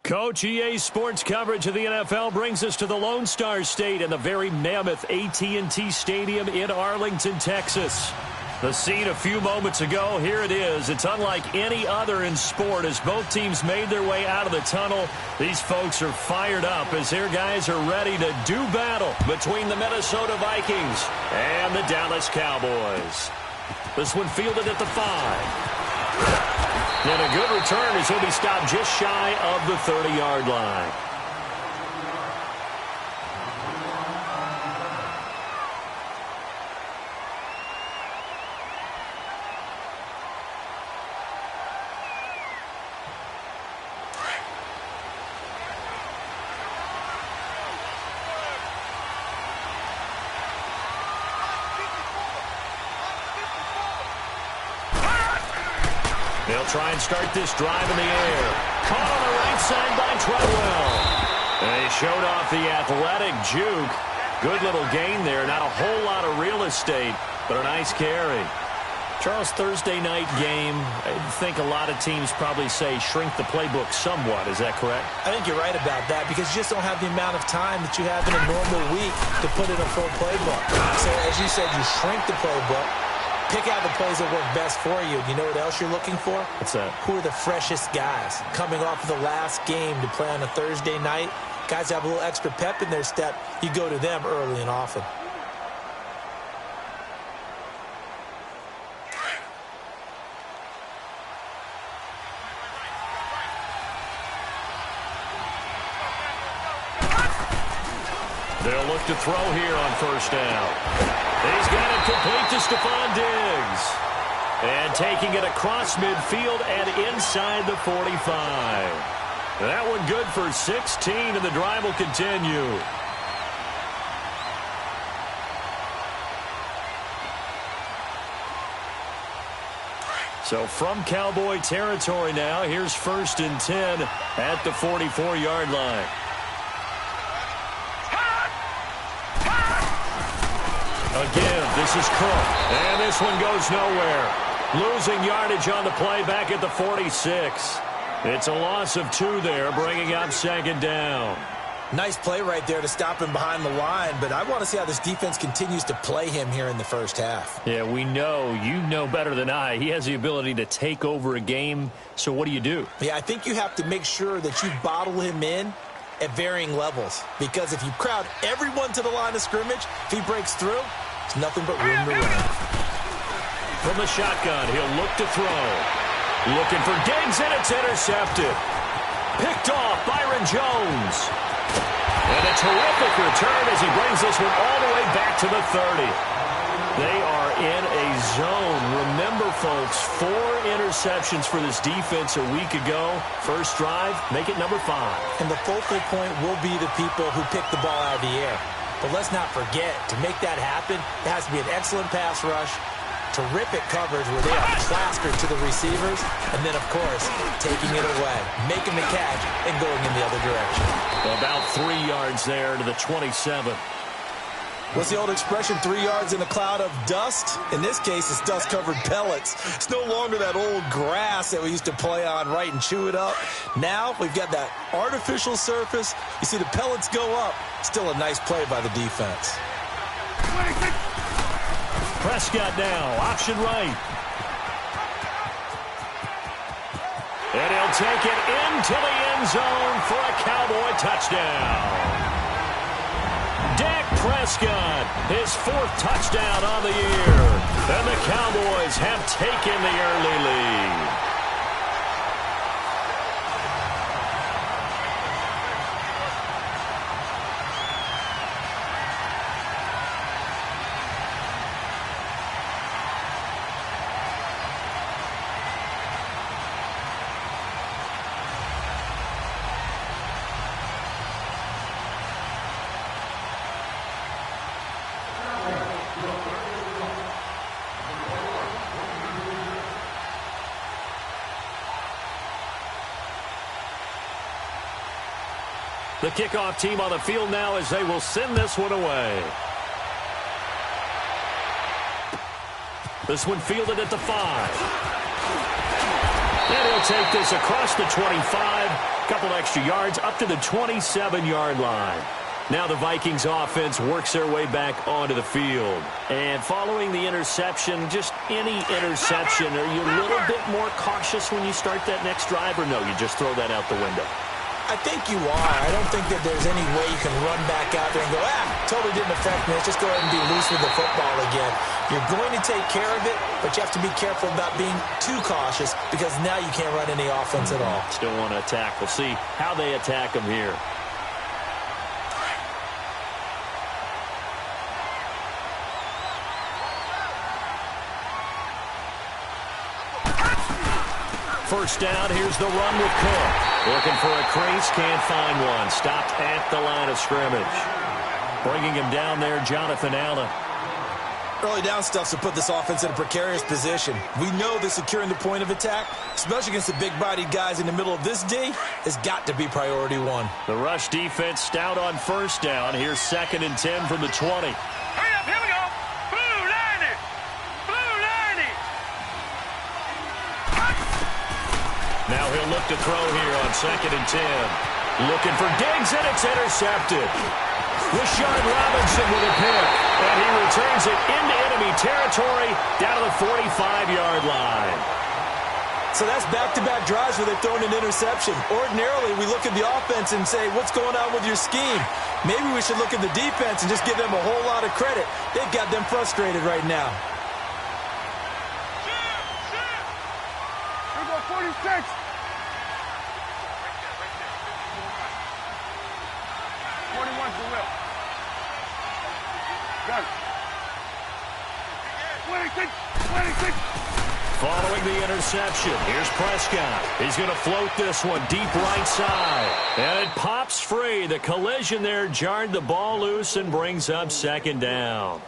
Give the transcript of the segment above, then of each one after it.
Coach, EA Sports coverage of the NFL brings us to the Lone Star State and the very mammoth AT&T Stadium in Arlington, Texas. The scene a few moments ago, here it is. It's unlike any other in sport as both teams made their way out of the tunnel. These folks are fired up as their guys are ready to do battle between the Minnesota Vikings and the Dallas Cowboys. This one fielded at the 5. And a good return as he'll be stopped just shy of the 30-yard line. They'll try and start this drive in the air. Caught on the right side by Treadwell. And he showed off the athletic juke. Good little gain there. Not a whole lot of real estate, but a nice carry. Charles, Thursday night game, I think a lot of teams probably say shrink the playbook somewhat. Is that correct? I think you're right about that because you just don't have the amount of time that you have in a normal week to put in a full playbook. So, as you said, you shrink the playbook. Pick out the plays that work best for you. You know what else you're looking for? What's that? Who are the freshest guys coming off of the last game to play on a Thursday night? Guys have a little extra pep in their step. You go to them early and often. They'll look to throw here on first down. He's got it complete to Stephon Diggs. And taking it across midfield and inside the 45. That one good for 16, and the drive will continue. So from Cowboy territory now, here's 1st and 10 at the 44-yard line. Again, this is Cook, and this one goes nowhere. Losing yardage on the play back at the 46. It's a loss of 2 there, bringing up 2nd down. Nice play right there to stop him behind the line, but I want to see how this defense continues to play him here in the first half. Yeah, we know. You know better than I. He has the ability to take over a game, so what do? Yeah, I think you have to make sure that you bottle him in at varying levels, because if you crowd everyone to the line of scrimmage, if he breaks through, it's nothing but room to run. From the shotgun, he'll look to throw. Looking for Diggs, and it's intercepted. Picked off Byron Jones. And a terrific return as he brings this one all the way back to the 30. They are in a zone. Remember, folks, 4 interceptions for this defense a week ago. First drive, make it number 5. And the focal point will be the people who pick the ball out of the air. But let's not forget, to make that happen, it has to be an excellent pass rush, terrific coverage where they are plastered to the receivers, and then, of course, taking it away, making the catch, and going in the other direction. Well, about 3 yards there to the 27. What's the old expression, 3 yards in a cloud of dust? In this case, it's dust-covered pellets. It's no longer that old grass that we used to play on, right, and chew it up. Now we've got that artificial surface. You see the pellets go up. Still a nice play by the defense. Prescott now, option right. And he'll take it into the end zone for a Cowboy touchdown. Dak Prescott, his 4th touchdown on the year. And the Cowboys have taken the early lead. The kickoff team on the field now as they will send this one away. This one fielded at the 5. And he'll take this across the 25, a couple extra yards up to the 27-yard line. Now the Vikings offense works their way back onto the field. And following the interception, just any interception, are you a little bit more cautious when you start that next drive, or no, you just throw that out the window? I think you are. I don't think that there's any way you can run back out there and go, totally didn't affect me. Let's just go ahead and be loose with the football again. You're going to take care of it, but you have to be careful about being too cautious because now you can't run any offense at all. Still want to attack. We'll see how they attack them here. First down, here's the run with Cook. Looking for a crease, can't find one. Stopped at the line of scrimmage. Bringing him down there, Jonathan Allen. Early down stuff to put this offense in a precarious position. We know that securing the point of attack, especially against the big-bodied guys in the middle of this D, has got to be priority one. The rush defense stout on first down. Here's 2nd and 10 from the 20. Hurry up, here we go. Blue line it. Blue line it. Now he'll look to throw here on 2nd and 10. Looking for Diggs, and it's intercepted. Rashard Robinson with a pick, and he returns it into enemy territory down to the 45-yard line. So that's back-to-back drives where they've thrown an interception. Ordinarily, we look at the offense and say, what's going on with your scheme? Maybe we should look at the defense and just give them a whole lot of credit. They've got them frustrated right now. Here we go, 46. Got it. 26. Following the interception, here's Prescott. He's going to float this one deep right side. And it pops free. The collision there jarred the ball loose and brings up 2nd down.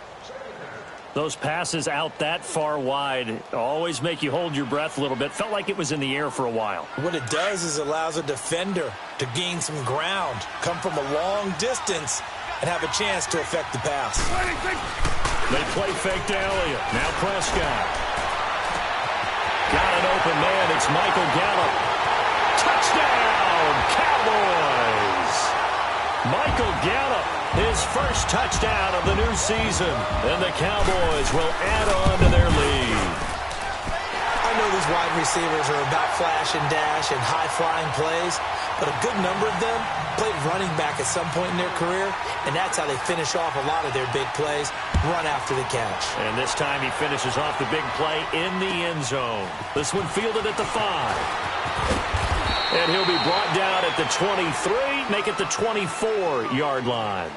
Those passes out that far wide always make you hold your breath a little bit. Felt like it was in the air for a while. What it does is allows a defender to gain some ground, come from a long distance, and have a chance to affect the pass. They play fake to Elliott. Now Prescott. Got an open man. It's Michael Gallup. Touchdown, Cowboys! Michael Gallup, his first touchdown of the new season. And the Cowboys will add on to their lead. I know these wide receivers are about flash and dash and high-flying plays, but a good number of them played running back at some point in their career, and that's how they finish off a lot of their big plays, run after the catch. And this time he finishes off the big play in the end zone. This one fielded at the 5. And he'll be brought down at the 23, make it the 24-yard line.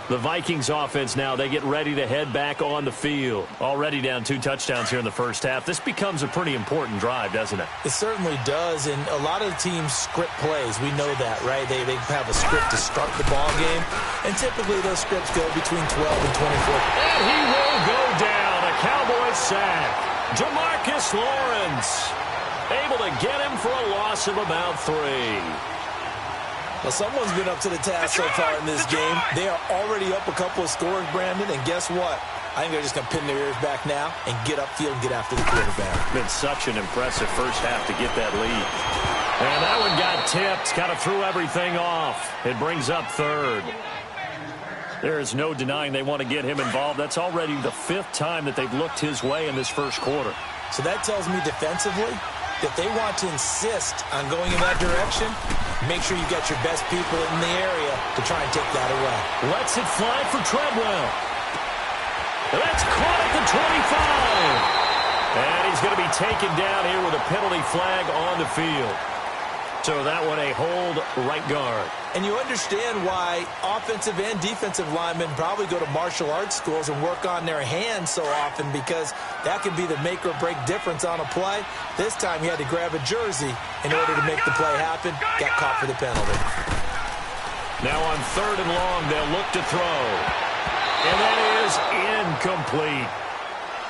The Vikings offense now, they get ready to head back on the field. Already down 2 touchdowns here in the first half. This becomes a pretty important drive, doesn't it? It certainly does, and a lot of the teams script plays. We know that, right? They have a script to start the ball game, and typically those scripts go between 12 and 24. And he will go down. A Cowboys sack. Jamarcus Lawrence able to get him for a loss of about 3. Well, someone's been up to the task so far in this game. They are already up a couple of scores, Brandon, and guess what? I think they're just going to pin their ears back now and get upfield and get after the quarterback. Been such an impressive first half to get that lead. And that one got tipped, kind of threw everything off. It brings up 3rd. There is no denying they want to get him involved. That's already the 5th time that they've looked his way in this first quarter. So that tells me defensively that they want to insist on going in that direction. Make sure you got your best people in the area to try and take that away. Lets it fly for Treadwell. That's caught at the 25. And he's going to be taken down here with a penalty flag on the field. So that one a hold right guard. And you understand why offensive and defensive linemen probably go to martial arts schools and work on their hands so often, because that can be the make or break difference on a play. This time he had to grab a jersey in order to make the play happen. Got caught for the penalty. Now on 3rd and long, they'll look to throw. And that is incomplete.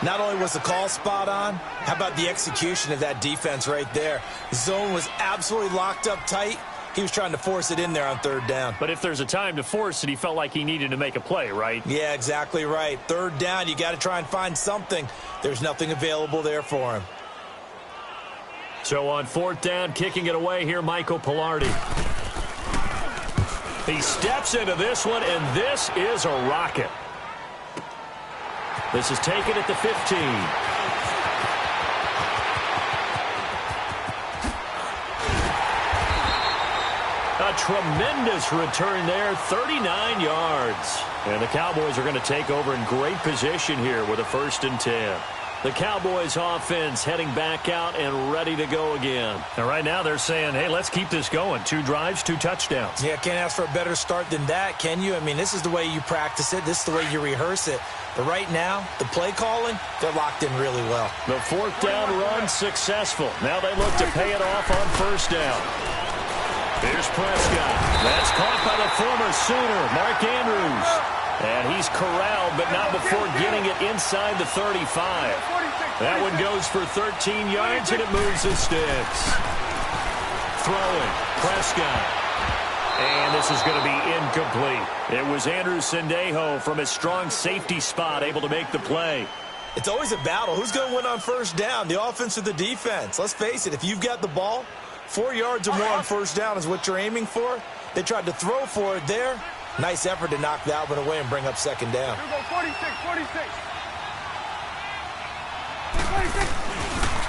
Not only was the call spot on, how about the execution of that defense right there? The zone was absolutely locked up tight. He was trying to force it in there on 3rd down. But if there's a time to force it, he felt like he needed to make a play, right? Yeah, exactly right. 3rd down, you got to try and find something. There's nothing available there for him. So on 4th down, kicking it away here, Michael Pilardi. He steps into this one, and this is a rocket. This is taken at the 15. A tremendous return there, 39 yards. And the Cowboys are going to take over in great position here with a 1st and 10. The Cowboys offense heading back out and ready to go again. And right now they're saying, hey, let's keep this going. 2 drives, 2 touchdowns. Yeah, can't ask for a better start than that, can you? I mean, this is the way you practice it. This is the way you rehearse it. But right now, the play calling, they're locked in really well. The 4th down run successful. Now they look to pay it off on 1st down. Here's Prescott. That's caught by the former Sooner, Mark Andrews. And he's corralled, but not before getting it inside the 35. That one goes for 13 yards, and it moves the sticks. Throwing, Prescott. And this is going to be incomplete. It was Andrew Sendejo from his strong safety spot able to make the play. It's always a battle. Who's going to win on 1st down, the offense or the defense? Let's face it, if you've got the ball, 4 yards or more on 1st down is what you're aiming for. They tried to throw for it there. Nice effort to knock that one away and bring up 2nd down. 46.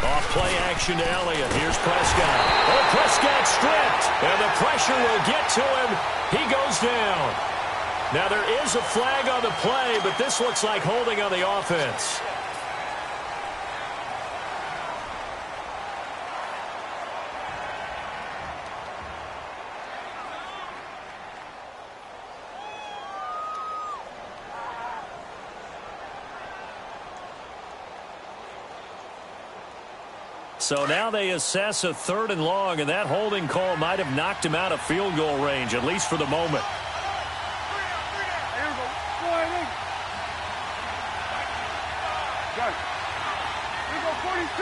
Off play action to Elliott. Here's Prescott. Oh, Prescott stripped. And the pressure will get to him. He goes down. Now there is a flag on the play, but this looks like holding on the offense. So now they assess a 3rd and long, and that holding call might have knocked him out of field goal range, at least for the moment. Here we go, 46.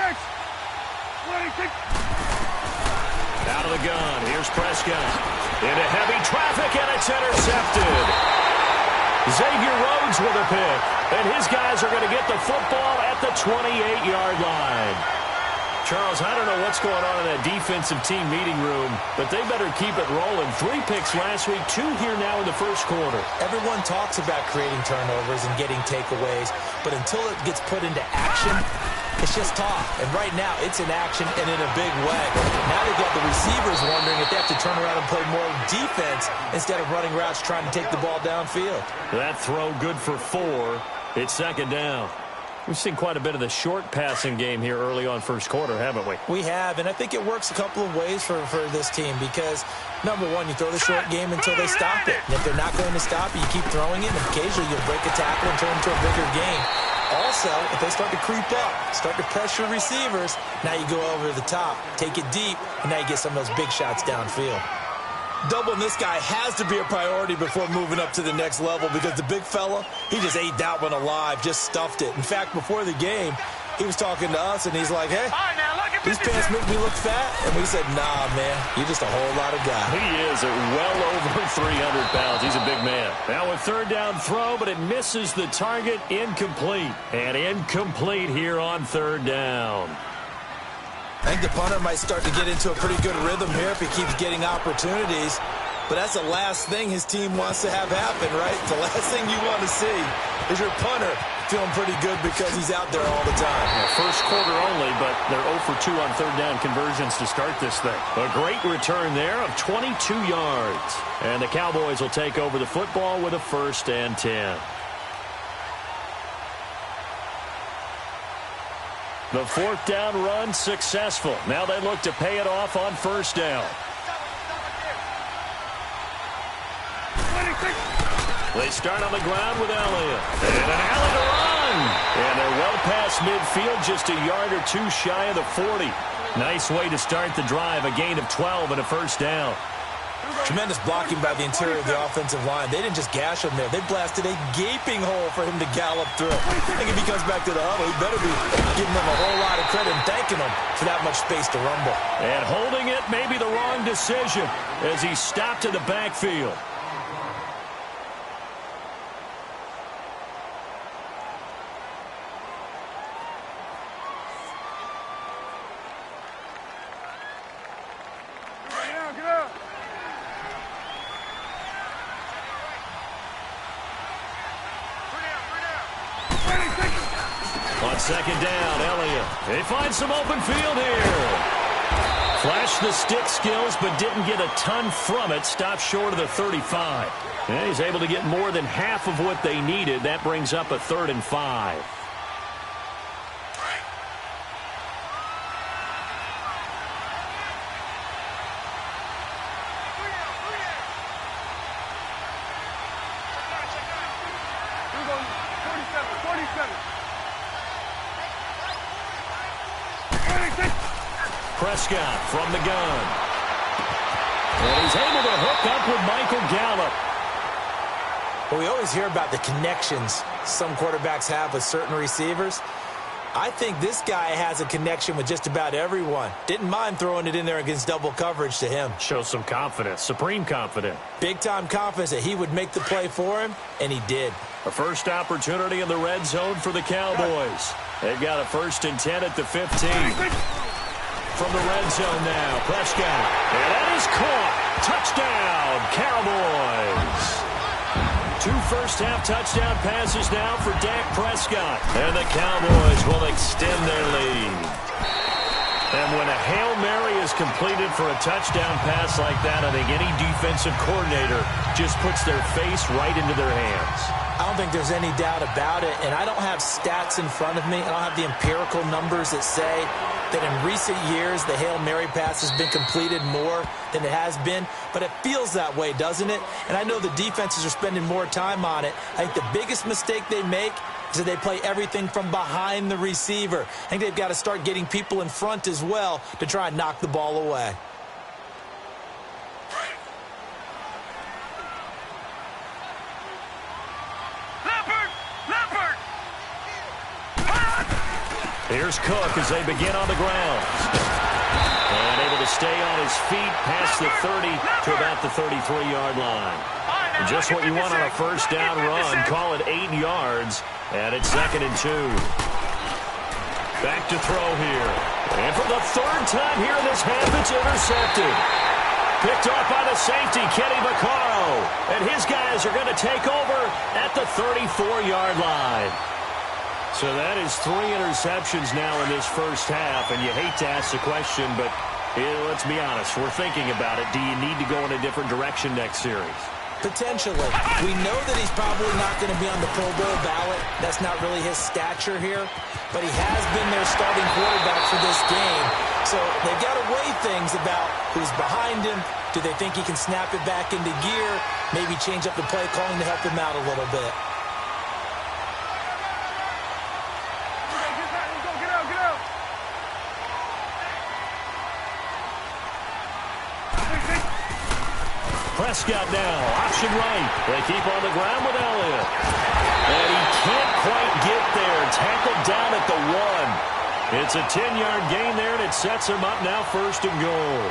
Out of the gun. Here's Prescott. Into heavy traffic, and it's intercepted. Xavier Rhodes with a pick, and his guys are going to get the football at the 28-yard line. Charles, I don't know what's going on in that defensive team meeting room, but they better keep it rolling. 3 picks last week, 2 here now in the 1st quarter. Everyone talks about creating turnovers and getting takeaways, but until it gets put into action, it's just talk. And right now, it's in action and in a big way. Now they've got the receivers wondering if they have to turn around and play more defense instead of running routes trying to take the ball downfield. That throw good for 4. It's 2nd down. We've seen quite a bit of the short passing game here early on 1st quarter, haven't we? We have, and I think it works a couple of ways for this team because, number one, you throw the short game until they stop it. And if they're not going to stop it, you keep throwing it, and occasionally you'll break a tackle and turn it into a bigger game. Also, if they start to creep up, start to pressure receivers, now you go over the top, take it deep, and now you get some of those big shots downfield. Doubling this guy has to be a priority before moving up to the next level because the big fella, he just ate that one alive, just stuffed it. In fact, before the game, he was talking to us, and he's like, hey, these pants make me look fat. And we said, nah, man, you're just a whole lot of guy. He is at well over 300 pounds. He's a big man. Now a 3rd down throw, but it misses the target. Incomplete. And incomplete here on 3rd down. I think the punter might start to get into a pretty good rhythm here if he keeps getting opportunities. But that's the last thing his team wants to have happen, right? The last thing you want to see is your punter feeling pretty good because he's out there all the time. Yeah, 1st quarter only, but they're 0 for 2 on 3rd down conversions to start this thing. A great return there of 22 yards. And the Cowboys will take over the football with a 1st and 10. The 4th down run successful. Now they look to pay it off on 1st down. They start on the ground with Elliott. And an alley to run. And they're well past midfield, just a yard or 2 shy of the 40. Nice way to start the drive, a gain of 12 and a 1st down. Tremendous blocking by the interior of the offensive line. They didn't just gash him there. They blasted a gaping hole for him to gallop through. I think if he comes back to the huddle, he better be giving them a whole lot of credit and thanking them for that much space to rumble. And holding it may be the wrong decision as he stopped in the backfield. second down, Elliott. They find some open field here. Flashed the stick skills, but didn't get a ton from it. Stopped short of the 35. And he's able to get more than half of what they needed. That brings up a 3rd and 5. Prescott from the gun. And he's able to hook up with Michael Gallup. Well, we always hear about the connections some quarterbacks have with certain receivers. I think this guy has a connection with just about everyone. Didn't mind throwing it in there against double coverage to him. Shows some confidence, supreme confidence. Big-time confidence that he would make the play for him, and he did. A first opportunity in the red zone for the Cowboys. They've got a 1st and 10 at the 15. From the red zone now, Prescott. And that is caught. Touchdown, Cowboys. 2 first-half touchdown passes now for Dak Prescott. And the Cowboys will extend their lead. And when a Hail Mary is completed for a touchdown pass like that, I think any defensive coordinator just puts their face right into their hands. I don't think there's any doubt about it, and I don't have stats in front of me. I don't have the empirical numbers that say that in recent years the Hail Mary pass has been completed more than it has been, but it feels that way, doesn't it? And I know the defenses are spending more time on it. I think the biggest mistake they make is that they play everything from behind the receiver. I think they've got to start getting people in front as well to try and knock the ball away. Here's Cook as they begin on the ground. And able to stay on his feet past the 30 to about the 33-yard line. And just what you want on a first down run. Call it 8 yards. And it's 2nd and 2. Back to throw here. And for the 3rd time here in this half, it's intercepted. Picked off by the safety, Kenny Vaccaro. And his guys are going to take over at the 34-yard line. So that is 3 interceptions now in this first half, and you hate to ask the question, but let's be honest, we're thinking about it. Do you need to go in a different direction next series? Potentially. We know that he's probably not going to be on the Pro Bowl ballot. That's not really his stature here, but he has been their starting quarterback for this game. So they've got to weigh things about who's behind him. Do they think he can snap it back into gear? Maybe change up the play calling to help him out a little bit. Prescott now, option right. They keep on the ground with Elliott. And he can't quite get there. Tackled down at the 1. It's a 10-yard gain there, and it sets him up now 1st and goal.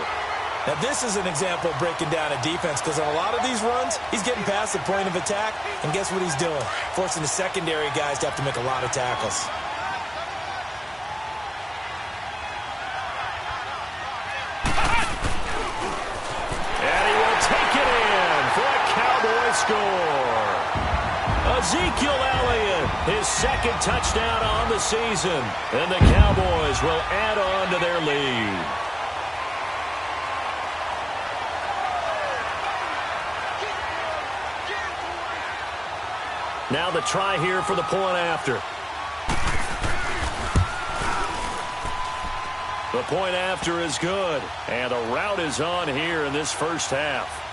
Now, this is an example of breaking down a defense, because on a lot of these runs, he's getting past the point of attack, and guess what he's doing? Forcing the secondary guys to have to make a lot of tackles. Score. Ezekiel Elliott, his 2nd touchdown on the season. And the Cowboys will add on to their lead. Now the try here for the point after. The point after is good. And the route is on here in this first half.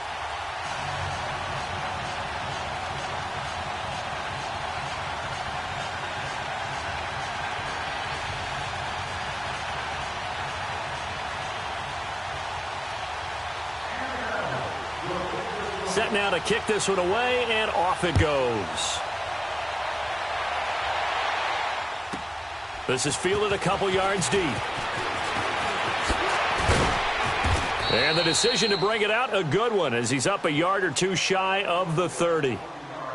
Set now to kick this one away, and off it goes. This is fielded a couple yards deep. And the decision to bring it out, a good one, as he's up a yard or two shy of the 30.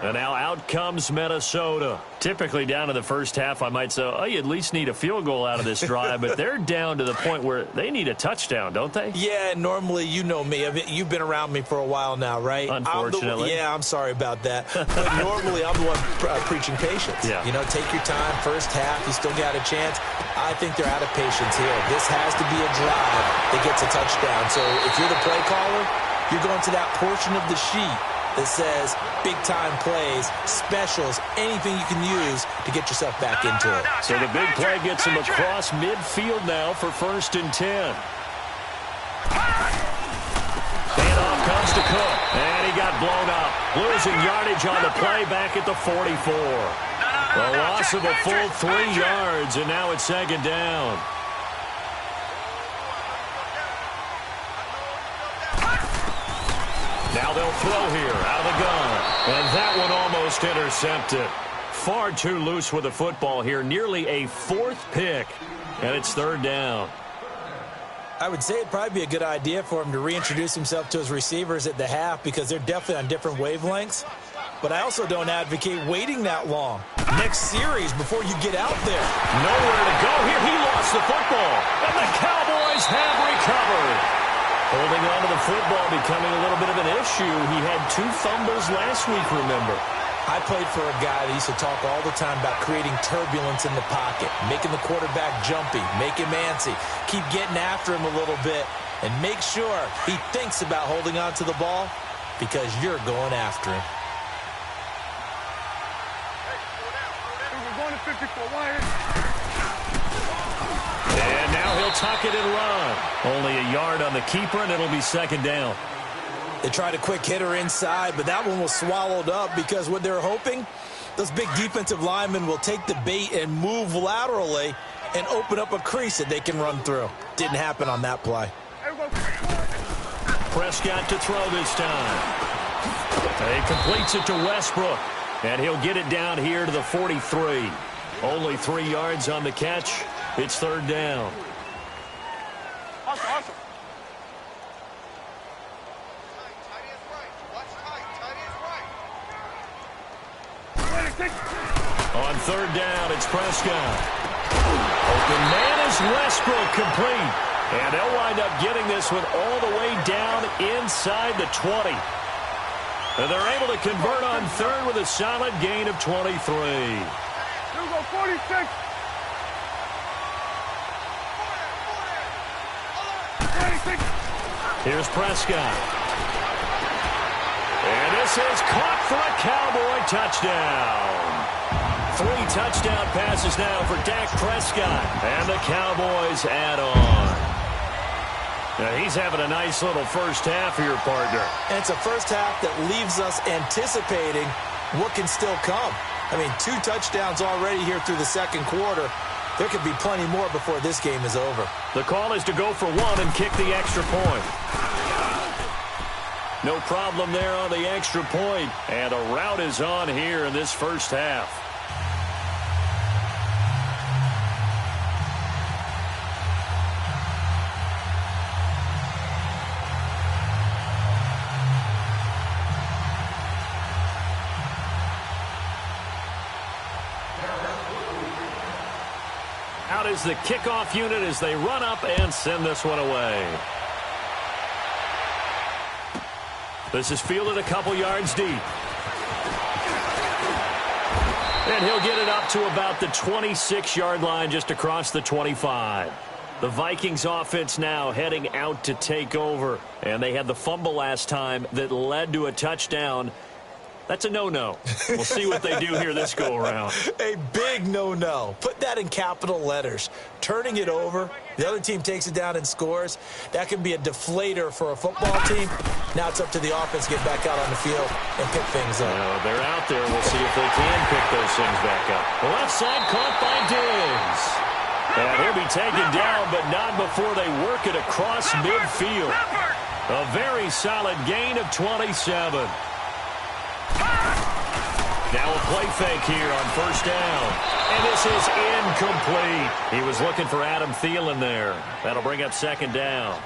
And now out comes Minnesota. Typically down in the first half, I might say, oh, you at least need a field goal out of this drive, but they're down to the point where they need a touchdown, don't they? Yeah, normally, you know me. You've been around me for a while now, right? Unfortunately. I'm sorry about that. But normally, I'm the one preaching patience. Yeah. You know, take your time. First half, you still got a chance. I think they're out of patience here. This has to be a drive that gets a touchdown. So if you're the play caller, you're going to that portion of the sheet that says big-time plays, specials, anything you can use to get yourself back into it. So the big play gets him across midfield now for 1st and 10. Handoff comes to Cook, and he got blown up. Losing yardage on the play back at the 44. A loss of a full 3 yards, and now it's 2nd down. Now they'll throw here out of the gun. And that one almost intercepted. Far too loose with the football here. Nearly a 4th pick. And it's 3rd down. I would say it'd probably be a good idea for him to reintroduce himself to his receivers at the half because they're definitely on different wavelengths. But I also don't advocate waiting that long. Next series before you get out there. Nowhere to go here. He lost the football. And the Cowboys have recovered. Holding on to the football becoming a little bit of an issue. He had 2 fumbles last week, remember. I played for a guy that used to talk all the time about creating turbulence in the pocket, making the quarterback jumpy, make him antsy, keep getting after him a little bit, and make sure he thinks about holding on to the ball because you're going after him. We're going to 54 wide. And now he'll tuck it and run. Only a yard on the keeper, and it'll be 2nd down. They tried a quick hitter inside, but that one was swallowed up because what they're hoping, those big defensive linemen will take the bait and move laterally and open up a crease that they can run through. Didn't happen on that play. Prescott to throw this time. He completes it to Westbrook, and he'll get it down here to the 43. Only 3 yards on the catch. It's 3rd down. Awesome. On 3rd down, it's Prescott. Open man is Westbrook, complete. And they'll wind up getting this one all the way down inside the 20. And they're able to convert on 3rd with a solid gain of 23. Here we go, 46. Here's Prescott. And this is caught for a Cowboy touchdown. 3 touchdown passes now for Dak Prescott. And the Cowboys add on. Now he's having a nice little first half here, partner. And it's a first half that leaves us anticipating what can still come. I mean, 2 touchdowns already here through the 2nd quarter. There could be plenty more before this game is over. The call is to go for 1 and kick the extra point. No problem there on the extra point. And a rout is on here in this first half. Out is the kickoff unit as they run up and send this one away. This is fielded a couple yards deep. And he'll get it up to about the 26-yard line, just across the 25. The Vikings offense now heading out to take over. And they had the fumble last time that led to a touchdown. That's a no-no. We'll see what they do here this go-around. A big no-no. Put that in capital letters. Turning it over, the other team takes it down and scores. That can be a deflator for a football team. Now it's up to the offense to get back out on the field and pick things up. They're out there. We'll see if they can pick those things back up. The left side caught by Diggs. And he'll be taken down, but not before they work it across midfield. A very solid gain of 27. Now a play fake here on 1st down. And this is incomplete. He was looking for Adam Thielen there. That'll bring up 2nd down.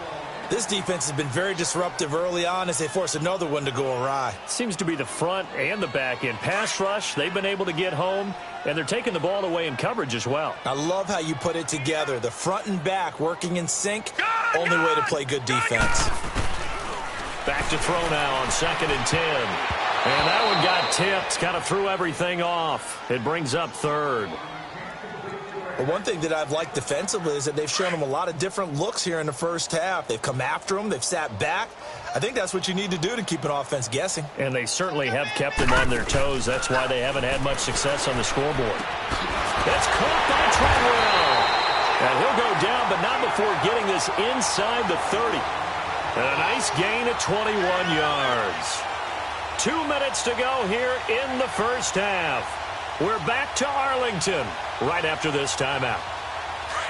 This defense has been very disruptive early on as they force another one to go awry. Seems to be the front and the back end. Pass rush, they've been able to get home, and they're taking the ball away in coverage as well. I love how you put it together. The front and back working in sync, only way to play good defense. Back to throw now on 2nd and 10. And that one got tipped, kind of threw everything off. It brings up 3rd. But one thing that I've liked defensively is that they've shown them a lot of different looks here in the first half. They've come after them. They've sat back. I think that's what you need to do to keep an offense guessing. And they certainly have kept them on their toes. That's why they haven't had much success on the scoreboard. That's caught by Treadwell. And he'll go down, but not before getting this inside the 30. And a nice gain of 21 yards. 2 minutes to go here in the first half. We're back to Arlington right after this timeout.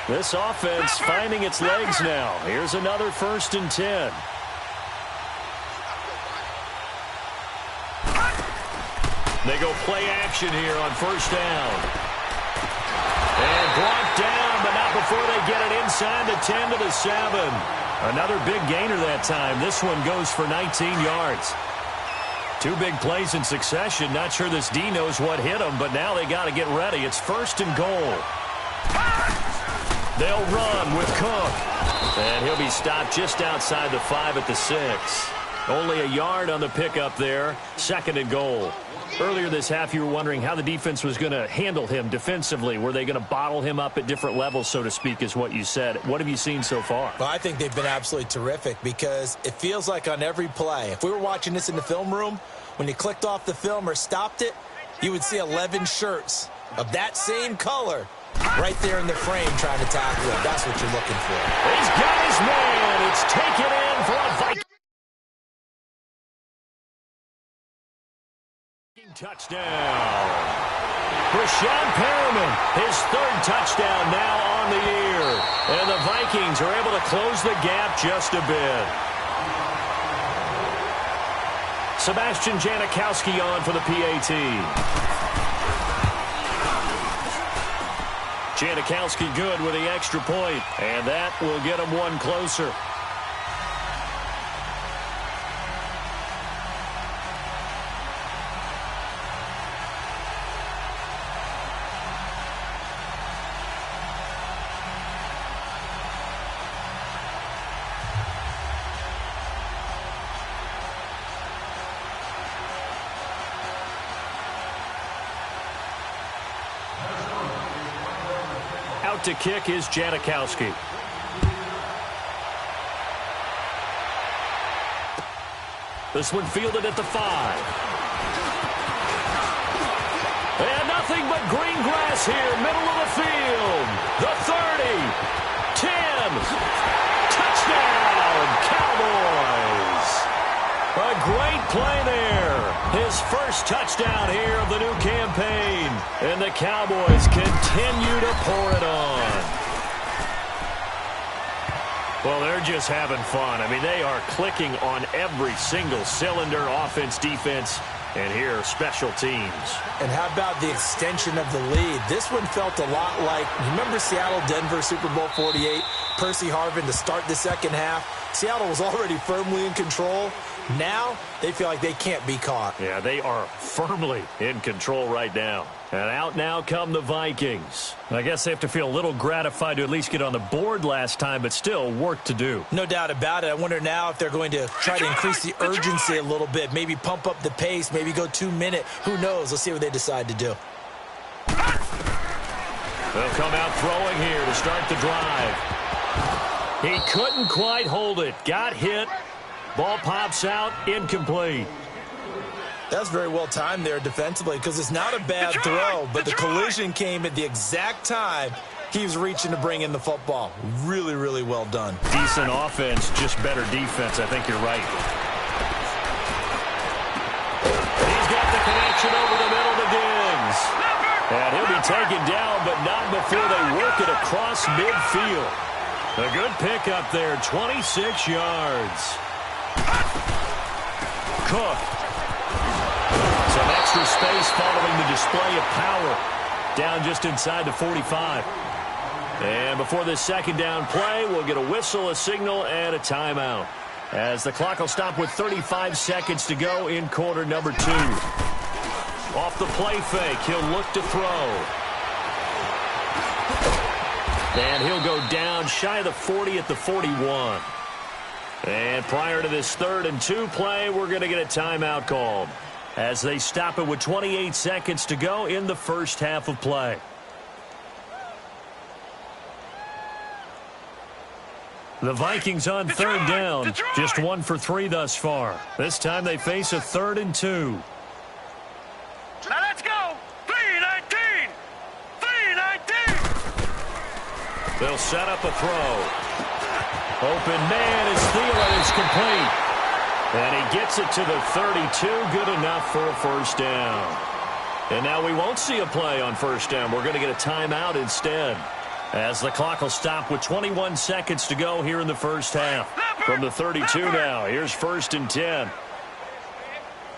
This offense finding its legs now. Here's another 1st and 10. They go play action here on 1st down. And blocked down, but not before they get it inside the 10 to the 7. Another big gainer that time. This one goes for 19 yards. 2 big plays in succession. Not sure this D knows what hit them, but now they got to get ready. It's 1st and goal. They'll run with Cook. And he'll be stopped just outside the 5 at the 6. Only a yard on the pickup there. 2nd and goal. Earlier this half, you were wondering how the defense was going to handle him defensively. Were they going to bottle him up at different levels, so to speak, is what you said. What have you seen so far? Well, I think they've been absolutely terrific because it feels like on every play, if we were watching this in the film room, when you clicked off the film or stopped it, you would see 11 shirts of that same color right there in the frame trying to tackle him. That's what you're looking for. He's got his man. It's taken in for a Viking touchdown. Rashawn Perriman, his 3rd touchdown now on the year. And the Vikings are able to close the gap just a bit. Sebastian Janikowski on for the PAT. Janikowski good with the extra point, and that will get him one closer. To kick is Janikowski. This one fielded at the 5. And nothing but green grass here, middle of the field. The 30, 10, touchdown, Cowboys. A great play there. His first touchdown here of the new campaign. And the Cowboys continue to pour it on. Well, they're just having fun. I mean, they are clicking on every single cylinder, offense, defense, and here, special teams. And how about the extension of the lead? This one felt a lot like, remember Seattle-Denver Super Bowl 48? Percy Harvin to start the second half. Seattle was already firmly in control. Now, they feel like they can't be caught. Yeah, they are firmly in control right now. And out now come the Vikings. I guess they have to feel a little gratified to at least get on the board last time, but still work to do. No doubt about it. I wonder now if they're going to try to increase the urgency a little bit, maybe pump up the pace, maybe go 2-minute. Who knows? Let's see what they decide to do. They'll come out throwing here to start the drive. He couldn't quite hold it. Got hit. Ball pops out, incomplete. That's very well timed there defensively because it's not a bad throw, but the collision came at the exact time he was reaching to bring in the football. Really, really well done. Decent offense, just better defense. I think you're right. He's got the connection over the middle to Diggs. And he'll be taken down, but not before they work it across midfield. A good pickup there, 26 yards. Cook. Some extra space following the display of power. Down just inside the 45. And before this second down play, we'll get a whistle, a signal, and a timeout, as the clock will stop with 35 seconds to go in quarter number 2. Off the play fake, he'll look to throw. And he'll go down shy of the 40 at the 41. And prior to this 3rd and 2 play, we're going to get a timeout called, as they stop it with 28 seconds to go in the first half of play. The Vikings on 3rd down, just 1 for 3 thus far. This time they face a 3rd and 2. Now let's go. 3-19. 3-19. They'll set up a throw. Open man is Thielen, is complete. And he gets it to the 32, good enough for a first down. And now we won't see a play on first down. We're going to get a timeout instead, as the clock will stop with 21 seconds to go here in the first half. From the 32 now, here's 1st and 10.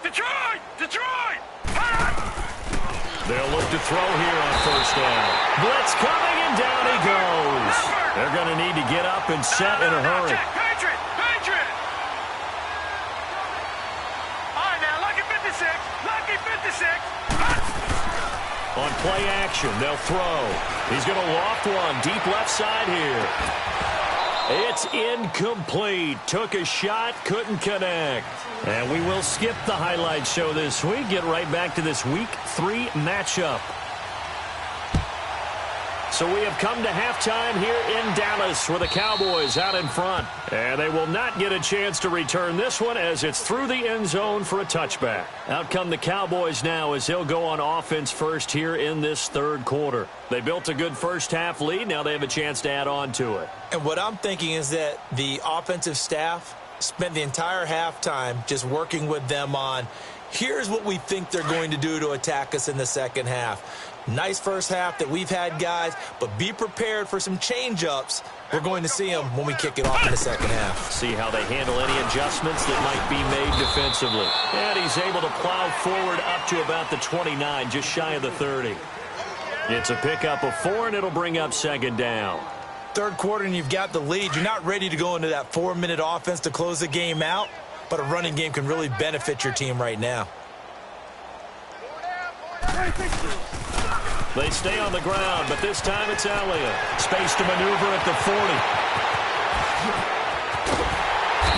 Detroit! Detroit! They'll look to throw here on first down. Blitz coming, and down he goes. They're going to need to get up and set in a hurry. Patriot! Patriot! All right, now, lucky 56. Lucky 56. On play action, they'll throw. He's going to loft one deep left side here. It's incomplete. Took a shot, couldn't connect. And we will skip the highlight show this week. Get right back to this Week 3 matchup. So we have come to halftime here in Dallas, with the Cowboys out in front. And they will not get a chance to return this one, as it's through the end zone for a touchback. Out come the Cowboys now, as they'll go on offense first here in this 3rd quarter. They built a good first half lead. Now they have a chance to add on to it. And what I'm thinking is that the offensive staff spent the entire halftime just working with them on, here's what we think they're going to do to attack us in the second half. Nice first half that we've had, guys, but be prepared for some change-ups. We're going to see them when we kick it off in the second half. See how they handle any adjustments that might be made defensively. And he's able to plow forward up to about the 29, just shy of the 30. It's a pickup of 4, and it'll bring up 2nd down. 3rd quarter, and you've got the lead. You're not ready to go into that 4-minute offense to close the game out, but a running game can really benefit your team right now. They stay on the ground, but this time it's Elliott. Space to maneuver at the 40.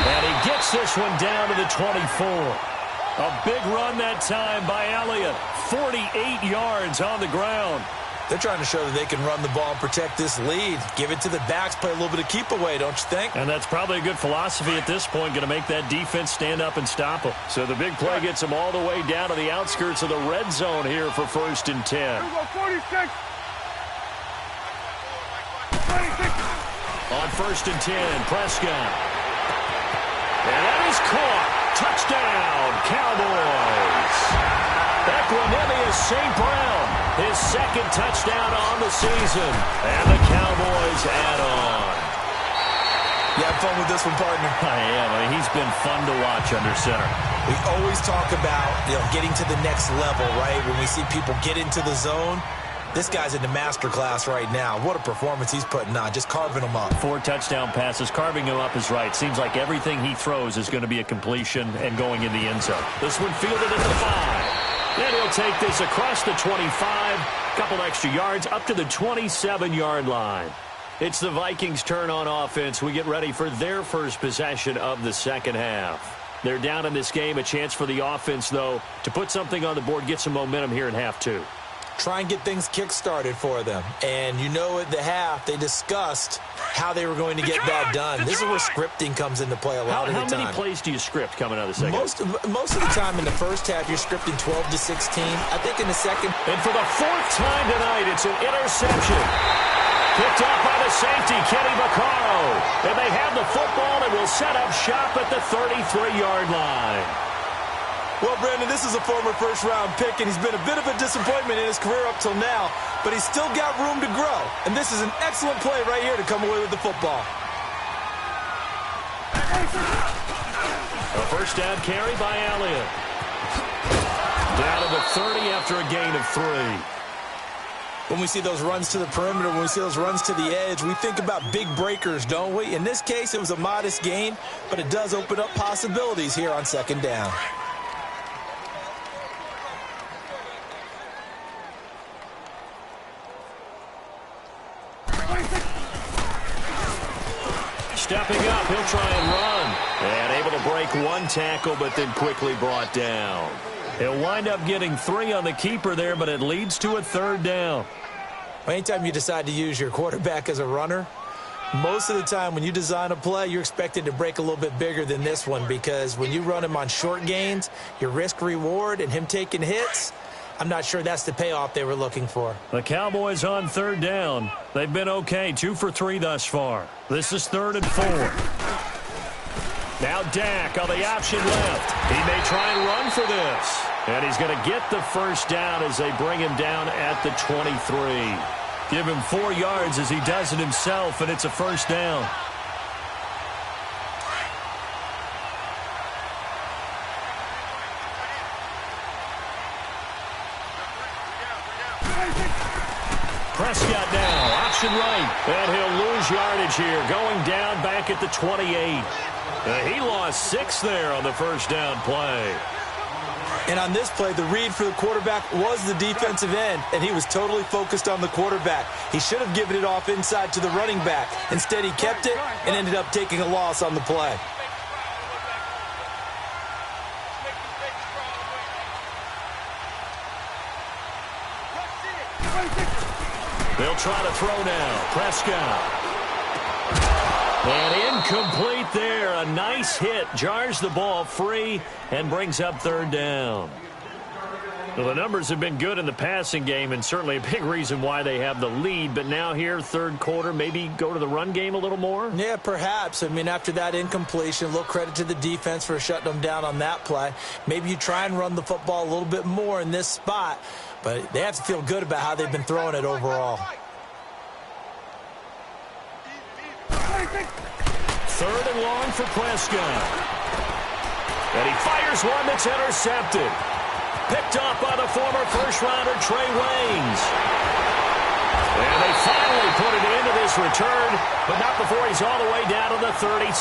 And he gets this one down to the 24. A big run that time by Elliott. 48 yards on the ground. They're trying to show that they can run the ball and protect this lead. Give it to the backs, play a little bit of keep away, don't you think? And that's probably a good philosophy at this point, going to make that defense stand up and stop them. So the big play gets them all the way down to the outskirts of the red zone here for 1st and 10. 46. On 1st and 10, Prescott. And that is caught. Touchdown, Cowboys. Equanimous St. Brown, his 2nd touchdown on the season. And the Cowboys add on. You have fun with this one, partner? I am. I mean, he's been fun to watch under center. We always talk about, getting to the next level, right? When we see people get into the zone, this guy's in the master class right now. What a performance he's putting on, just carving them up. 4 touchdown passes. Carving him up is right. Seems like everything he throws is going to be a completion and going in the end zone. This one fielded at the 5. Then he'll take this across the 25, couple extra yards, up to the 27-yard line. It's the Vikings' turn on offense. We get ready for their first possession of the second half. They're down in this game. A chance for the offense, though, to put something on the board, get some momentum here in half 2. Try and get things kick-started for them. And at the half, they discussed how they were going to get that done. This is where scripting comes into play a lot of the time. How many plays do you script coming out of the second? Most of the time in the first half, you're scripting 12 to 16. I think in the second. And for the 4th time tonight, it's an interception. Picked off by the safety, Kenny Vaccaro. And they have the football and will set up shop at the 33-yard line. Well, Brandon, this is a former first-round pick, and he's been a bit of a disappointment in his career up till now, but he's still got room to grow. And this is an excellent play right here to come away with the football. A first down carry by Elliott. Down to the 30 after a gain of 3. When we see those runs to the perimeter, when we see those runs to the edge, we think about big breakers, don't we? In this case, it was a modest gain, but it does open up possibilities here on second down. Stepping up, he'll try and run. And able to break one tackle, but then quickly brought down. He'll wind up getting 3 on the keeper there, but it leads to a third down. Anytime you decide to use your quarterback as a runner, most of the time when you design a play, you're expected to break a little bit bigger than this one, because when you run him on short gains, your risk-reward and him taking hits, I'm not sure that's the payoff they were looking for. The Cowboys on third down. They've been okay, 2 for 3 thus far. This is 3rd and 4. Now Dak on the option left. He may try and run for this. And he's going to get the first down as they bring him down at the 23. Give him 4 yards as he does it himself, and it's a first down. Prescott now, option right, and he'll lose yardage here, going down back at the 28. He lost 6 there on the first down play. And on this play, the read for the quarterback was the defensive end, and he was totally focused on the quarterback. He should have given it off inside to the running back. Instead, he kept it and ended up taking a loss on the play. They'll try to throw now. Prescott. And incomplete there. A nice hit. Jars the ball free and brings up third down. Well, the numbers have been good in the passing game, and certainly a big reason why they have the lead. But now here, third quarter, maybe go to the run game a little more? Yeah, perhaps. I mean, after that incompletion, a little credit to the defense for shutting them down on that play. Maybe you try and run the football a little bit more in this spot, but they have to feel good about how they've been throwing it overall. 3rd and long for Prescott. And he fires one that's intercepted. Picked off by the former first-rounder Trey Waynes. And they finally put it into this return, but not before he's all the way down to the 37.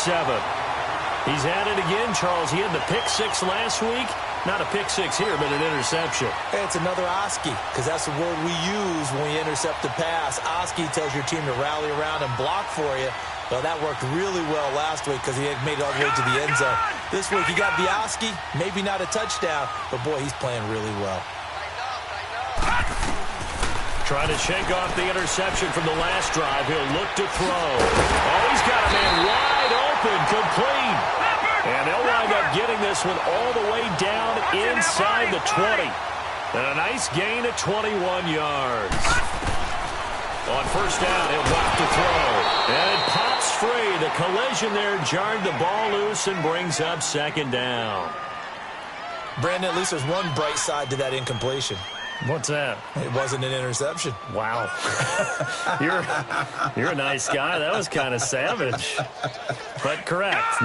He's at it again, Charles. He had the pick 6 last week. Not a pick 6 here, but an interception. Hey, it's another Oski, because that's the word we use when we intercept the pass. Oski tells your team to rally around and block for you. Well, that worked really well last week because he had made it all the way to the end zone. This week, he got the Oski, maybe not a touchdown, but, boy, he's playing really well. Trying to shake off the interception from the last drive. He'll look to throw. Oh, he's got a man wide open, complete. And they'll wind up getting this one all the way down inside the 20. And a nice gain of 21 yards. On first down, he'll drop to throw. And it pops free. The collision there jarred the ball loose and brings up second down. Brandon, at least there's one bright side to that incompletion. What's that? It wasn't an interception. Wow. You're a nice guy. That was kind of savage. But correct.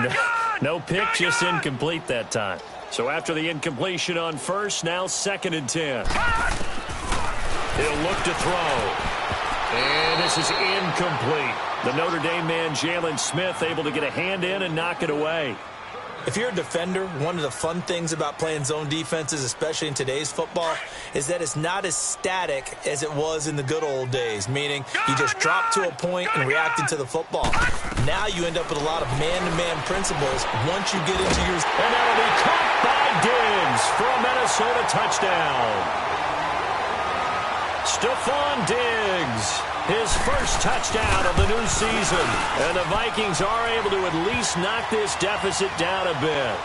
No pick, just incomplete that time. So after the incompletion on first, now 2nd and 10. He'll look to throw. And this is incomplete. The Notre Dame man, Jalen Smith, able to get a hand in and knock it away. If you're a defender, one of the fun things about playing zone defenses, especially in today's football, is that it's not as static as it was in the good old days, meaning you just drop to a point and reacted to the football. Now you end up with a lot of man-to-man principles once you get into your... And that'll be caught by Diggs for a Minnesota touchdown. Stephon Diggs, his first touchdown of the new season. And the Vikings are able to at least knock this deficit down a bit.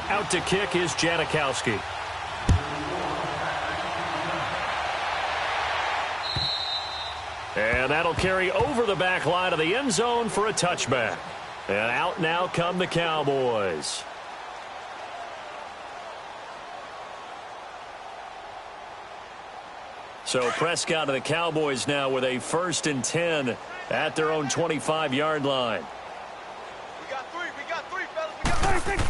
Out to kick is Janikowski. And that'll carry over the back line of the end zone for a touchback. And out now come the Cowboys. So Prescott and the Cowboys now with a 1st and 10 at their own 25-yard line. We got three, fellas.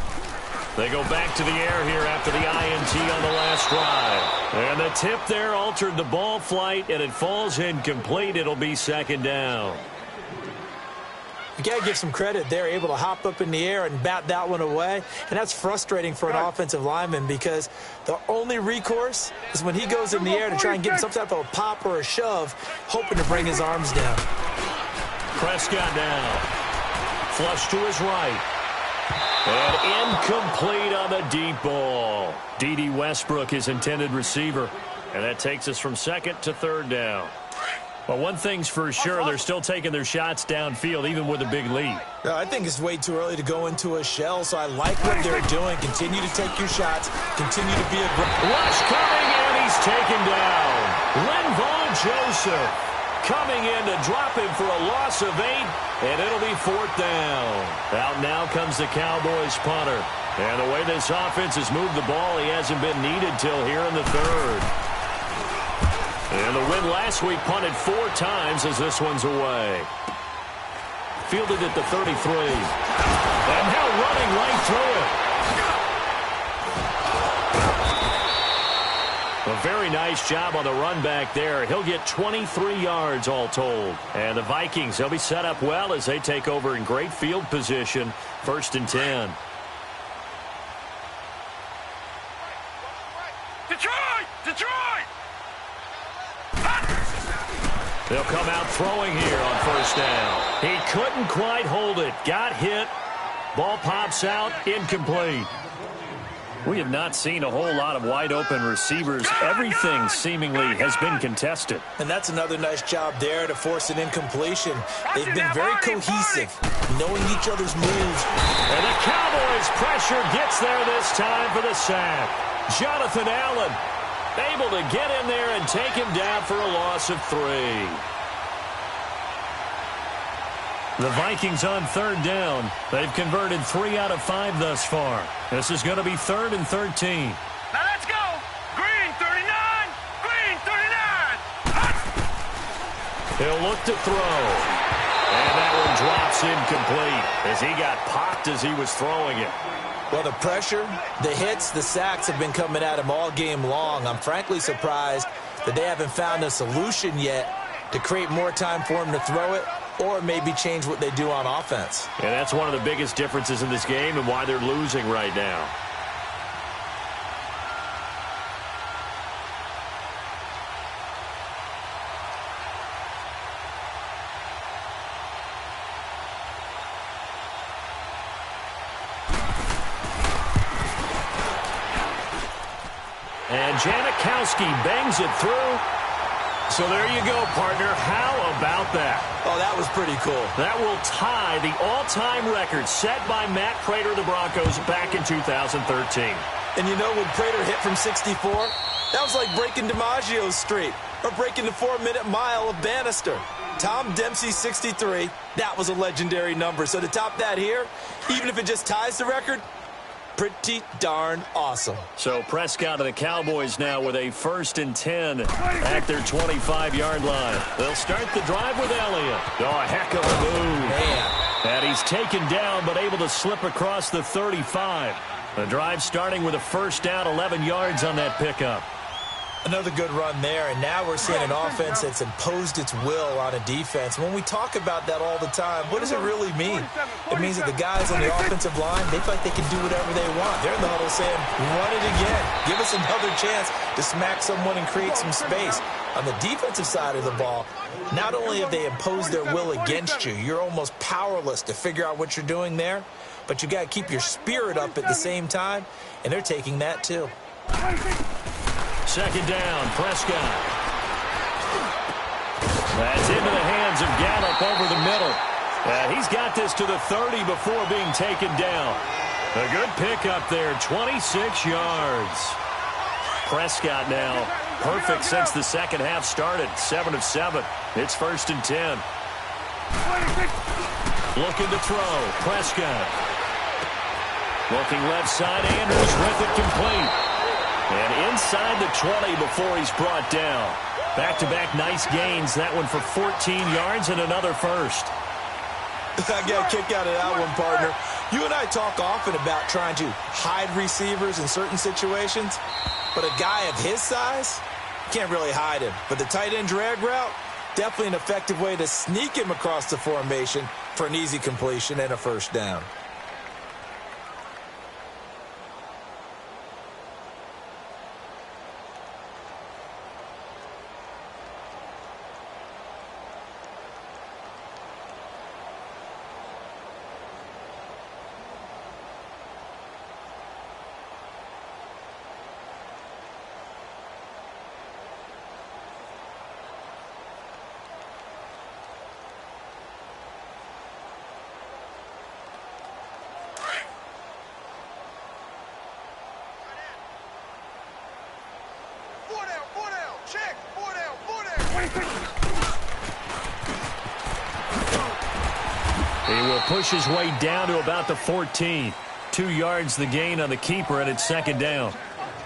They go back to the air here after the INT on the last drive. And the tip there altered the ball flight, and it falls incomplete. It'll be 2nd down. You got to give some credit. They're able to hop up in the air and bat that one away. And that's frustrating for an offensive lineman because the only recourse is when he goes in the air to try and get some type of a pop or a shove, hoping to bring his arms down. Prescott down. Flush to his right. And incomplete on the deep ball. D.D. Westbrook, his intended receiver. And that takes us from 2nd to 3rd down. Well, one thing's for sure, they're still taking their shots downfield, even with a big lead. I think it's way too early to go into a shell, so I like what they're doing. Continue to take your shots. Continue to be aggressive. Rush coming, and he's taken down. Linval Joseph coming in to drop him for a loss of 8, and it'll be 4th down. Out now comes the Cowboys punter. And the way this offense has moved the ball, he hasn't been needed till here in the 3rd. And the win last week punted 4 times as this one's away. Fielded at the 33. And now running right through it. A very nice job on the run back there. He'll get 23 yards all told. And the Vikings, they'll be set up well as they take over in great field position. 1st and 10. Detroit! They'll come out throwing here on 1st down. He couldn't quite hold it. Got hit. Ball pops out. Incomplete. We have not seen a whole lot of wide-open receivers. Everything seemingly has been contested. And that's another nice job there to force an incompletion. They've been very cohesive, knowing each other's moves. And the Cowboys' pressure gets there this time for the sack. Jonathan Allen able to get in there and take him down for a loss of 3. The Vikings on 3rd down. They've converted 3 out of 5 thus far. This is going to be 3rd and 13. Now let's go. Green 39. Green 39. He'll look to throw. And that one drops incomplete as he got popped as he was throwing it. Well, the pressure, the hits, the sacks have been coming at him all game long. I'm frankly surprised that they haven't found a solution yet to create more time for him to throw it or maybe change what they do on offense. And that's one of the biggest differences in this game and why they're losing right now. And Janikowski bangs it through. So there you go, partner. How about that? Oh, that was pretty cool. That will tie the all-time record set by Matt Prater of the Broncos back in 2013. And you know, when Prater hit from 64, that was like breaking DiMaggio's streak or breaking the 4-minute mile of Bannister. Tom Dempsey, 63, that was a legendary number. So to top that here, even if it just ties the record, pretty darn awesome. So Prescott and the Cowboys now with a 1st and 10 at their 25-yard line. They'll start the drive with Elliott. Oh, a heck of a move. Man. And he's taken down but able to slip across the 35. The drive starting with a 1st down, 11 yards on that pickup. Another good run there, and now we're seeing an offense that's imposed its will on a defense. When we talk about that all the time, what does it really mean? It means that the guys on the offensive line, they feel like they can do whatever they want. They're in the huddle saying, run it again. Give us another chance to smack someone and create some space. On the defensive side of the ball, not only have they imposed their will against you, you're almost powerless to figure out what you're doing there, but you got to keep your spirit up at the same time, and they're taking that too. 2nd down, Prescott. That's into the hands of Gallup over the middle. He's got this to the 30 before being taken down. A good pickup there, 26 yards. Prescott now perfect since the second half started, 7 of 7. It's 1st and 10. Looking to throw, Prescott. Looking left side, Andrews with it complete. And inside the 20 before he's brought down. Back-to-back nice gains. That one for 14 yards and another first. I got a kick out of that one, partner. You and I talk often about trying to hide receivers in certain situations, but a guy of his size, you can't really hide him. But the tight end drag route, definitely an effective way to sneak him across the formation for an easy completion and a first down. He will push his way down to about the 14. 2 yards the gain on the keeper, and it's second down.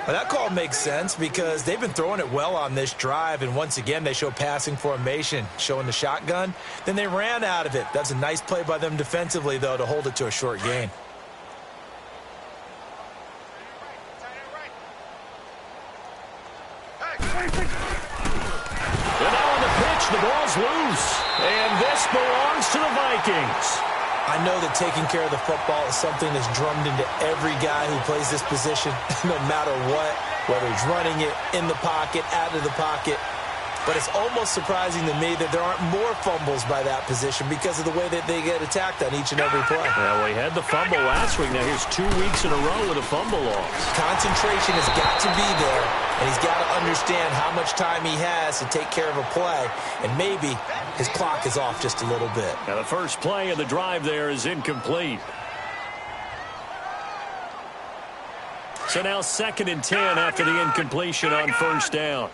Well, that call makes sense because they've been throwing it well on this drive, and once again they show passing formation, showing the shotgun. Then they ran out of it. That's a nice play by them defensively, though, to hold it to a short gain. And now on the pitch, the ball's loose. And this belongs to the Vikings. I know that taking care of the football is something that's drummed into every guy who plays this position, no matter what, whether he's running it, in the pocket, out of the pocket. But it's almost surprising to me that there aren't more fumbles by that position because of the way that they get attacked on each and every play. Well, we had the fumble last week. Now here's 2 weeks in a row with a fumble loss. Concentration has got to be there, and he's got to understand how much time he has to take care of a play, and maybe his clock is off just a little bit. Now the first play of the drive there is incomplete. So now 2nd and 10 after the incompletion on first down.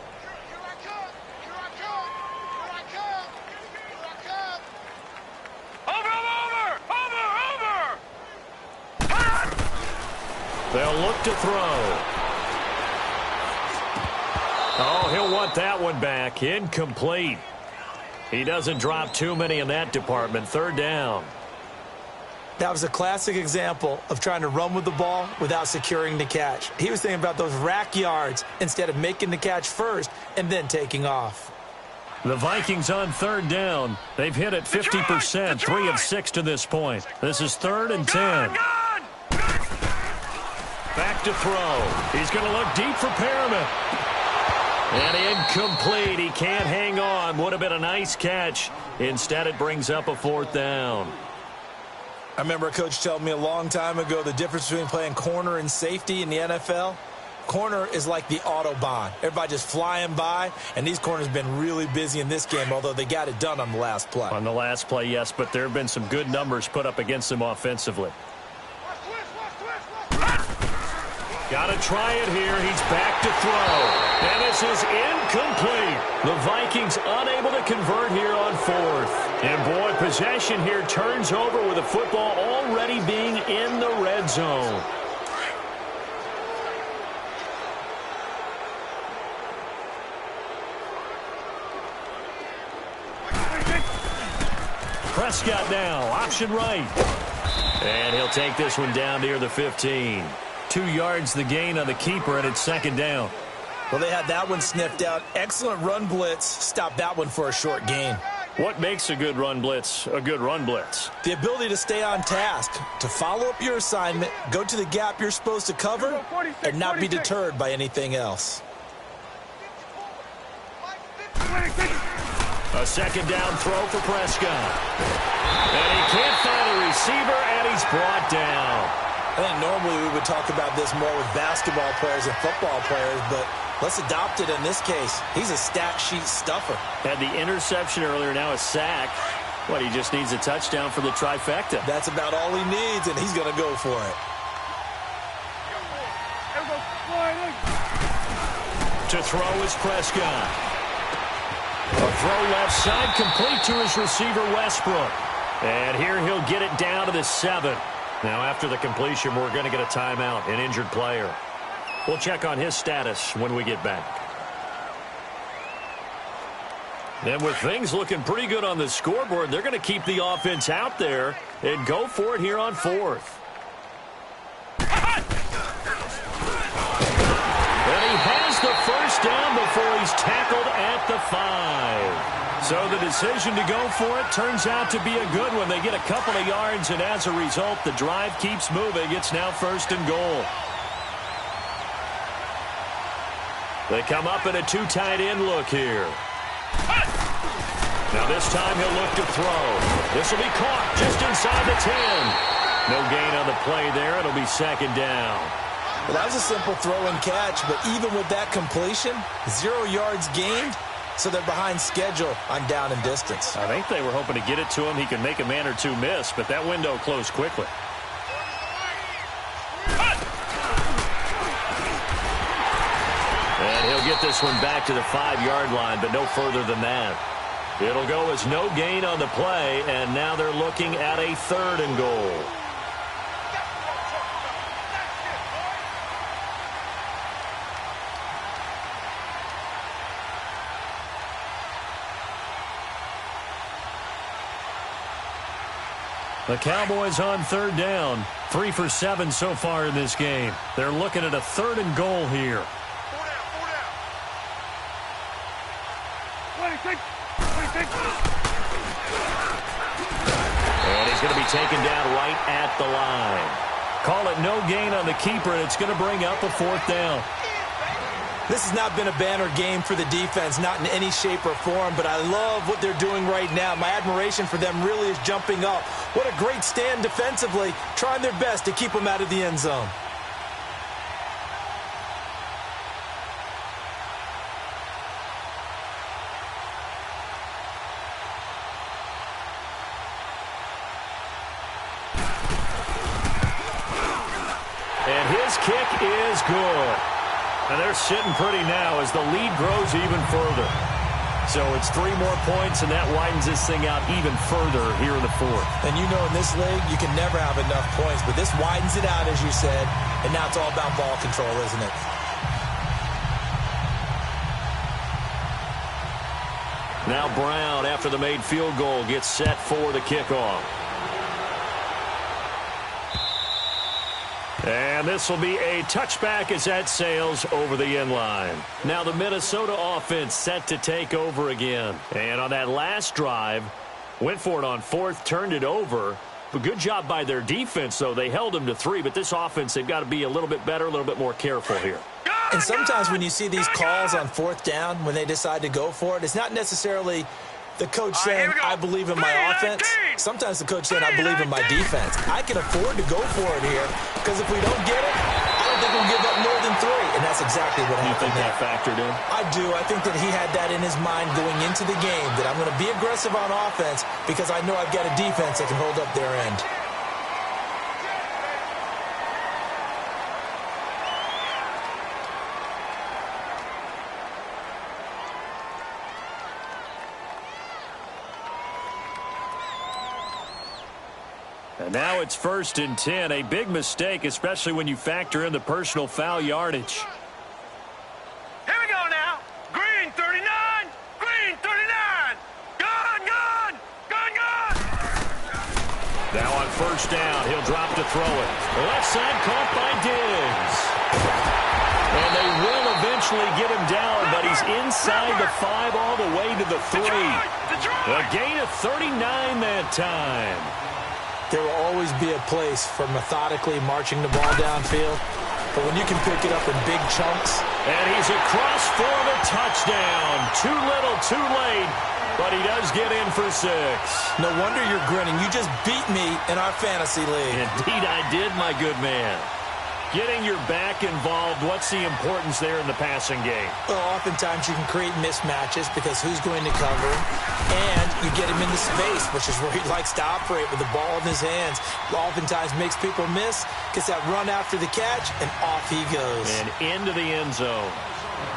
They'll look to throw. Oh, he'll want that one back. Incomplete. He doesn't drop too many in that department. 3rd down. That was a classic example of trying to run with the ball without securing the catch. He was thinking about those rack yards instead of making the catch first and then taking off. The Vikings on 3rd down. They've hit it 50%, 3 of 6 to this point. This is 3rd and 10. Back to throw. He's going to look deep for Perriman. And incomplete. He can't hang on. Would have been a nice catch. Instead, it brings up a 4th down. I remember a coach telling me a long time ago the difference between playing corner and safety in the NFL. Corner is like the Autobahn. Everybody just flying by, and these corners have been really busy in this game, although they got it done on the last play. On the last play, yes, but there have been some good numbers put up against them offensively. Got to try it here. He's back to throw. And this is incomplete. The Vikings unable to convert here on 4th. And boy, possession here turns over with the football already being in the red zone. Prescott now, option right. And he'll take this one down near the 15. 2 yards the gain on the keeper, and it's 2nd down. Well, they had that one sniffed out. Excellent run blitz. Stopped that one for a short gain. What makes a good run blitz a good run blitz? The ability to stay on task, to follow up your assignment, go to the gap you're supposed to cover, and not be deterred by anything else. A 2nd down throw for Prescott. And he can't find a receiver, and he's brought down. I think normally we would talk about this more with basketball players and football players, but let's adopt it in this case. He's a stat sheet stuffer. Had the interception earlier, now a sack. What, he just needs a touchdown for the trifecta. That's about all he needs, and he's going to go for it. To throw is Prescott. A throw left side, complete to his receiver, Westbrook. And here he'll get it down to the 7. Now, after the completion, we're going to get a timeout, an injured player. We'll check on his status when we get back. And with things looking pretty good on the scoreboard, they're going to keep the offense out there and go for it here on fourth. And he has the first down before he's tackled at the 5. So the decision to go for it turns out to be a good one. They get a couple of yards, and as a result, the drive keeps moving. It's now first and goal. They come up in a two tight end look here. Now this time he'll look to throw. This will be caught just inside the 10. No gain on the play there. It'll be second down. Well, that was a simple throw and catch, but even with that completion, 0 yards gained, so they're behind schedule on down and distance. I think they were hoping to get it to him. He could make a man or two miss, but that window closed quickly. And he'll get this one back to the 5-yard line, but no further than that. It'll go as no gain on the play, and now they're looking at a third and goal. The Cowboys on third down. 3 for 7 so far in this game. They're looking at a third and goal here. 26. And he's going to be taken down right at the line. Call it no gain on the keeper, and it's going to bring up a fourth down. This has not been a banner game for the defense, not in any shape or form, but I love what they're doing right now. My admiration for them really is jumping up. What a great stand defensively, trying their best to keep them out of the end zone. And his kick is good. And they're sitting pretty now as the lead grows even further. So it's 3 more points, and that widens this thing out even further here in the fourth. And you know in this league, you can never have enough points, but this widens it out, as you said, and now it's all about ball control, isn't it? Now Brown, after the made field goal, gets set for the kickoff. And this will be a touchback as that sails over the end line. Now the Minnesota offense set to take over again. And on that last drive, went for it on fourth, turned it over. But good job by their defense, though. They held them to 3, but this offense, they've got to be a little bit better, a little bit more careful here. And sometimes when you see these calls on fourth down, when they decide to go for it, it's not necessarily the coach saying, I believe in my offense. Sometimes the coach saying, I believe in my defense. I can afford to go for it here because if we don't get it, I don't think we'll give up more than 3. And that's exactly what happened. You think that factored in? I do. I think that he had that in his mind going into the game, that I'm going to be aggressive on offense because I know I've got a defense that can hold up their end. And now it's 1st and 10. A big mistake, especially when you factor in the personal foul yardage. Here we go now. Green 39. Green 39. Gun. Now on first down, he'll drop to throw it. Left side caught by Diggs. And they will eventually get him down, but he's inside the 5 all the way to the 3. A gain of 39 that time. There will always be a place for methodically marching the ball downfield. But when you can pick it up in big chunks. And he's across for the touchdown. Too little, too late. But he does get in for 6. No wonder you're grinning. You just beat me in our fantasy league. Indeed I did, my good man. Getting your back involved, what's the importance there in the passing game? Well, oftentimes you can create mismatches because who's going to cover, and you get him into space, which is where he likes to operate with the ball in his hands. Oftentimes makes people miss, gets that run after the catch, and off he goes. And into the end zone.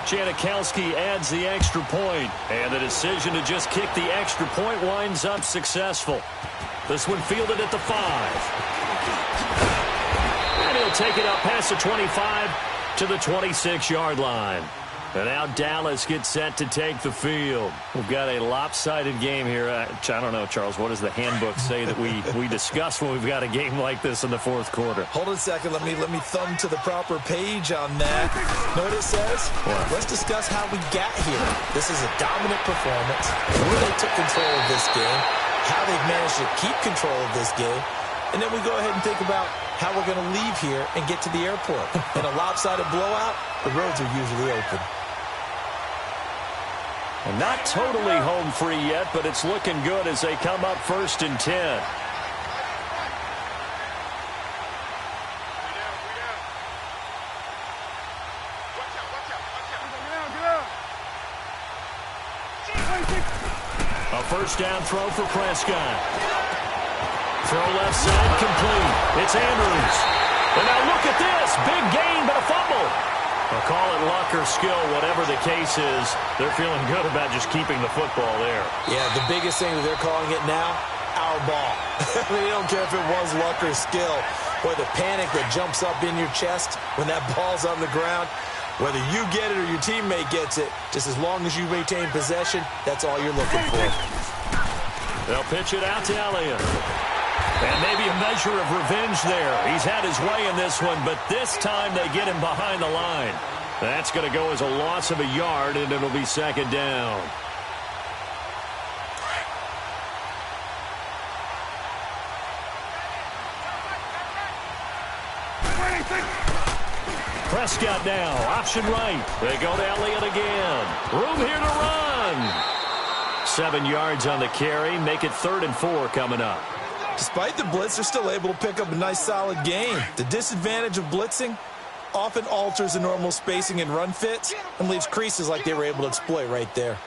Janikowski adds the extra point, and the decision to just kick the extra point winds up successful. This one fielded at the 5. And he'll take it up past the 25 to the 26-yard line. And now Dallas gets set to take the field. We've got a lopsided game here. I don't know, Charles, what does the handbook say that we discuss when we've got a game like this in the fourth quarter? Hold on a second. Let me thumb to the proper page on that. Know what it says? What? Let's discuss how we got here. This is a dominant performance. Where they took control of this game. How they've managed to keep control of this game. And then we go ahead and think about how we're going to leave here and get to the airport. In a lopsided blowout, the roads are usually open. And not totally home free yet, but it's looking good as they come up 1st and 10. A first down throw for Prescott. Throw left side complete. It's Andrews. And now look at this. Big gain, but a fumble. I'll call it luck or skill, whatever the case is. They're feeling good about just keeping the football there. Yeah, the biggest thing that they're calling it now, our ball. They don't care if it was luck or skill. Boy, the panic that jumps up in your chest when that ball's on the ground, whether you get it or your teammate gets it, just as long as you maintain possession, that's all you're looking for. They'll pitch it out to Elliott. And maybe a measure of revenge there. He's had his way in this one, but this time they get him behind the line. That's going to go as a loss of a yard, and it'll be 2nd down. Prescott now, option right. They go to Elliott again. Room here to run. 7 yards on the carry. Make it 3rd and 4 coming up. Despite the blitz, they're still able to pick up a nice, solid gain. The disadvantage of blitzing often alters the normal spacing and run fits and leaves creases like they were able to exploit right there.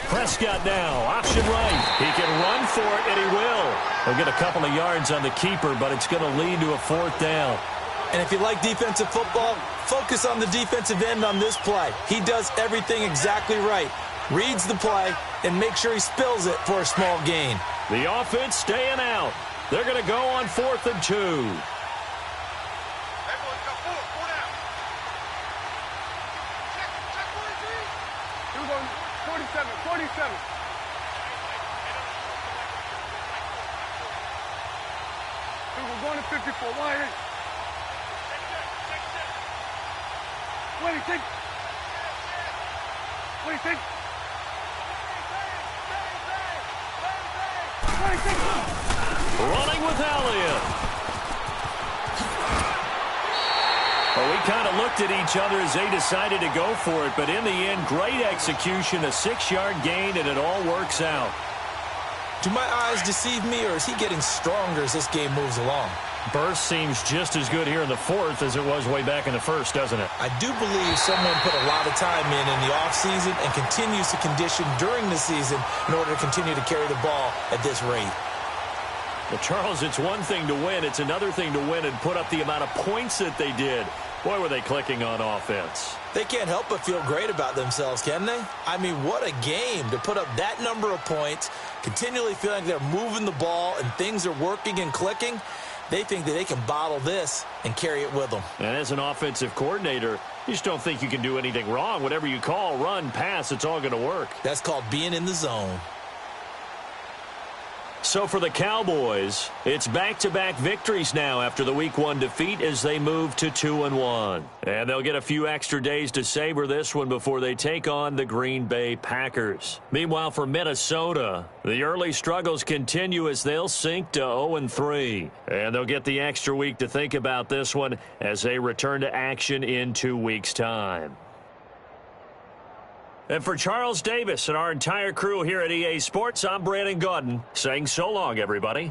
Prescott now, option right. He can run for it, and he will. He'll get a couple of yards on the keeper, but it's going to lead to a 4th down. And if you like defensive football, focus on the defensive end on this play. He does everything exactly right. Reads the play and makes sure he spills it for a small gain. The offense staying out. They're going to go on 4th and 2. 47. We're going to 54. Why? What do you think? What do you think? What do you think? Running with Elliott. Well, we kind of looked at each other as they decided to go for it, but in the end, great execution, a 6-yard gain, and it all works out. Do my eyes deceive me, or is he getting stronger as this game moves along? Burst seems just as good here in the 4th as it was way back in the 1st, doesn't it? I do believe someone put a lot of time in the offseason and continues to condition during the season in order to continue to carry the ball at this rate. Well, Charles, it's one thing to win. It's another thing to win and put up the amount of points that they did. Boy, were they clicking on offense. They can't help but feel great about themselves, can they? I mean, what a game to put up that number of points, continually feeling like they're moving the ball and things are working and clicking. They think that they can bottle this and carry it with them. And as an offensive coordinator, you just don't think you can do anything wrong. Whatever you call, run, pass, it's all going to work. That's called being in the zone. So for the Cowboys, it's back-to-back victories now after the Week 1 defeat as they move to 2-1. And they'll get a few extra days to savor this one before they take on the Green Bay Packers. Meanwhile, for Minnesota, the early struggles continue as they'll sink to 0-3. And they'll get the extra week to think about this one as they return to action in 2 weeks' time. And for Charles Davis and our entire crew here at EA Sports, I'm Brandon Gaudin saying so long, everybody.